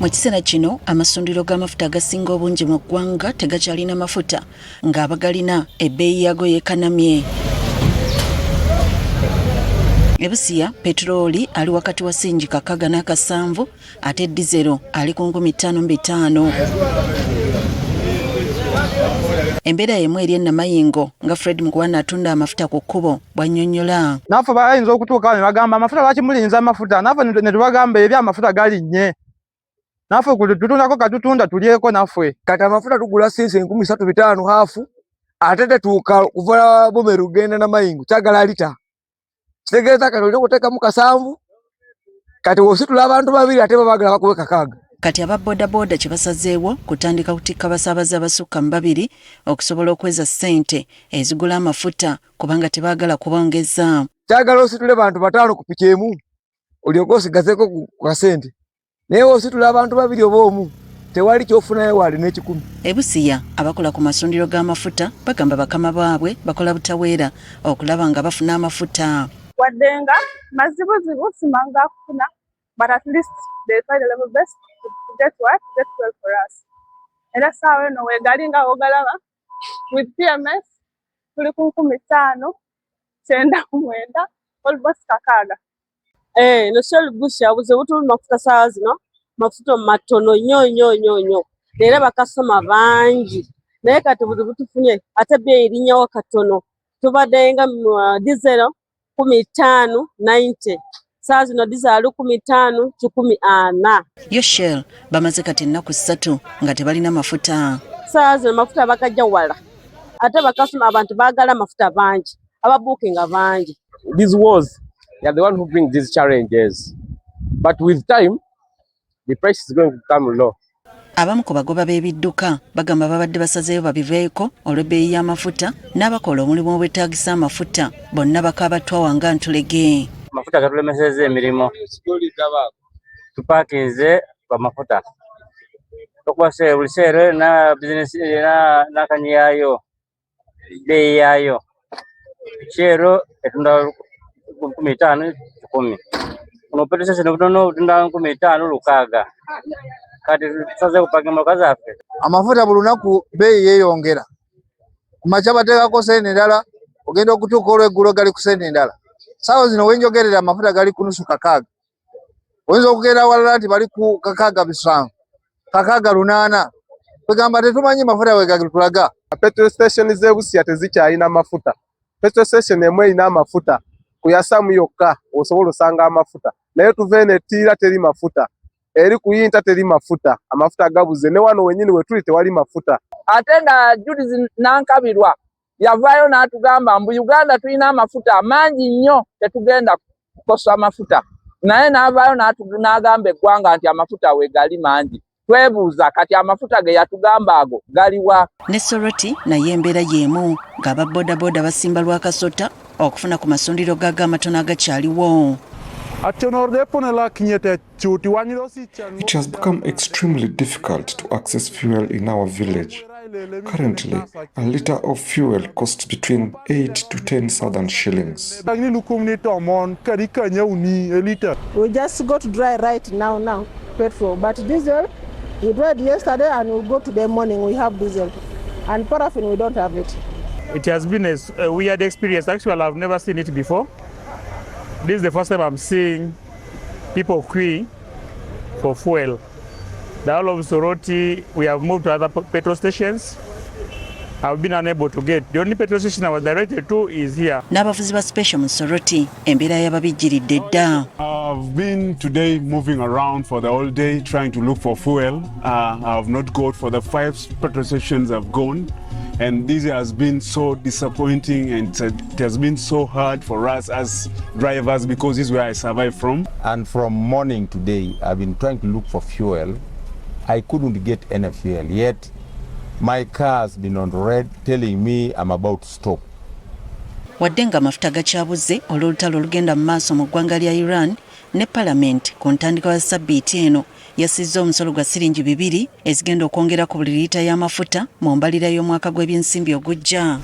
Mu kiseera kino amasundiro g'amafuta agasinga obungi mu ggwanga tegakyalina mafuta ng'abagalina ebbeeyi yago yeekanamye. E Busia petulooli ali wakati wa singi 607 ate dizero ali ku 5,500. Embeera y'emu eri Namayingo nga Fred Mukwana atunda amafuta ku kkubo bw'annyonnyola. Naffe bayinza okutuuka ne bagamba amafuta lwaki mulinza amafuta, naffe ne tubagamba eby'amafuta galinnye. Naffe tutundako katutunda tulyeko naffe. Kati amafuta tugula sinse 35 hafu ate tetuuka kuva Bumeru genda Namayingo kyagala liita. Kitegeeza kati olina okuteekamu 7 kati wositula abantu babiri ate babagala bakube 6. Kati aba bodaboda kye basazeewo kutandika kutikka abasaabaze abasukka mu 2 okusobola okweza ssente ezigula amafuta kubanga tebaagala kubongeza. Kyagala ositule bantu 5 ku piki emu olyoke osigazeeko ku kasente. Naye ositula abantu 2 oba omu tewali kyofunayo wali n'ekikumi. E Busia abakola ku masundiro g'amafuta bagamba bakama baabwe bakola butaweera okulaba nga bafuna amafuta. Wadenga mazibuzibu simanga kufuna, but at least they try the level best to get what? Get well for us. And that's how we know wegali nga ogalaba with PMS tuli ku 15 kyenda mwenda almost 6. No shell Busia buzibu tuli mafuta saa zino mafuta matono nnyo era bakasoma bangi naye kati buzibu tufunye ate ebbeeyi erinnyawo katono tubaddenga diesel 15,90 saa zino diesel 15,140. Yo Shell bamaze kati ennaku 3 nga tebalina mafuta. Saa zino mafuta bagajja wala ate bakasoma abantu baagala mafuta bangi ababuukinga bangi. These wars, they are the one who bring these challenges, but with time the price is going to come low. Abamu ku bagoba b'ebidduka bagamba babadde basazeeyo babiveeko olw'ebbeeyi y'amafuta n'abakola omulimu obwetaagisa amafuta bonna bakaabatwawa nga ntulege. Amafuta gatulemesezza emirimu tupaakinze bamafuta tokwase buli seere na bizinesi n'akanyi yaayo bbeeyi yaayo kyero etunda 15,10 kuno petulooli butono tunda 15,600 kati tusaze kupanga motoka zaffe. Amafuta buli lunaku bbeeyi yeeyongera. Kumakya bateekako sente endala ogenda okutuuka olw'eggulo gali ku sente endala. Saawa zino wenjogerera amafuta gali ku nusu 600. Oyinza okugenda awalala nti bali ku 650, 680. Kwegamba tetumanyi mafuta wegali tulaga. Petrol station z'e Busia tezikyalina mafuta. Petrol station emu erina amafuta kuyasamu yokka osobola osanga amafuta. Naye tuveene ettiira teri mafuta. Eri kuyinta teri mafuta, amafuta gabuze ne wano wenyini wetuli tewali mafuta. Ate nga Julius Nankabirwa yavaayo n'atugamba mbu Uganda tulina amafuta mangi nnyo tetugenda kukosa amafuta. Naye n'avaayo n'agamba eggwanga nti amafuta wegali mangi. Twebuuza kati amafuta ge yatugamba ago galiwa? Ne Soroti naye embeera yeemu ng'aba bodaboda basimba lwakasota okufuna ku masundiro gaga amatono agakyaliwo. It has become extremely difficult to access fuel in our village. Currently, a litre of fuel costs between 8 to 10,000 shillings. We just got dry right now, petrol. But diesel, we dried yesterday and we go today morning, we have diesel. And paraffin, we don't have it. It has been a weird experience. Actually, I've never seen it before. This is the first time I'm seeing people queuing for fuel. The whole of Soroti, we have moved to other petrol stations. I've been unable to get. The only petrol station I was directed to is here. N'abavuzi ba special mu Soroti, embeera y'ababijjiridde dda. I've been today moving around for the whole day trying to look for fuel. I've not got for the 5 petrol stations I've gone. And this has been so disappointing and it has been so hard for us as drivers because this is where I survive from. And from morning today, I've been trying to look for fuel. I couldn't get any fuel yet. My car has been on red telling me I'm about to stop. Wadde nga amafuta gakyabuze olw'olutalo olugenda mu maaso mu ggwanga lya Iran ne Parliament ku ntandikwa ya Ssabbiiti eno yasizza omusolo gwa siringi 2 ezigenda okwongera ku buli liita y'amafuta mu mbalira y'omwaka gw'ebyensimbi ogujja.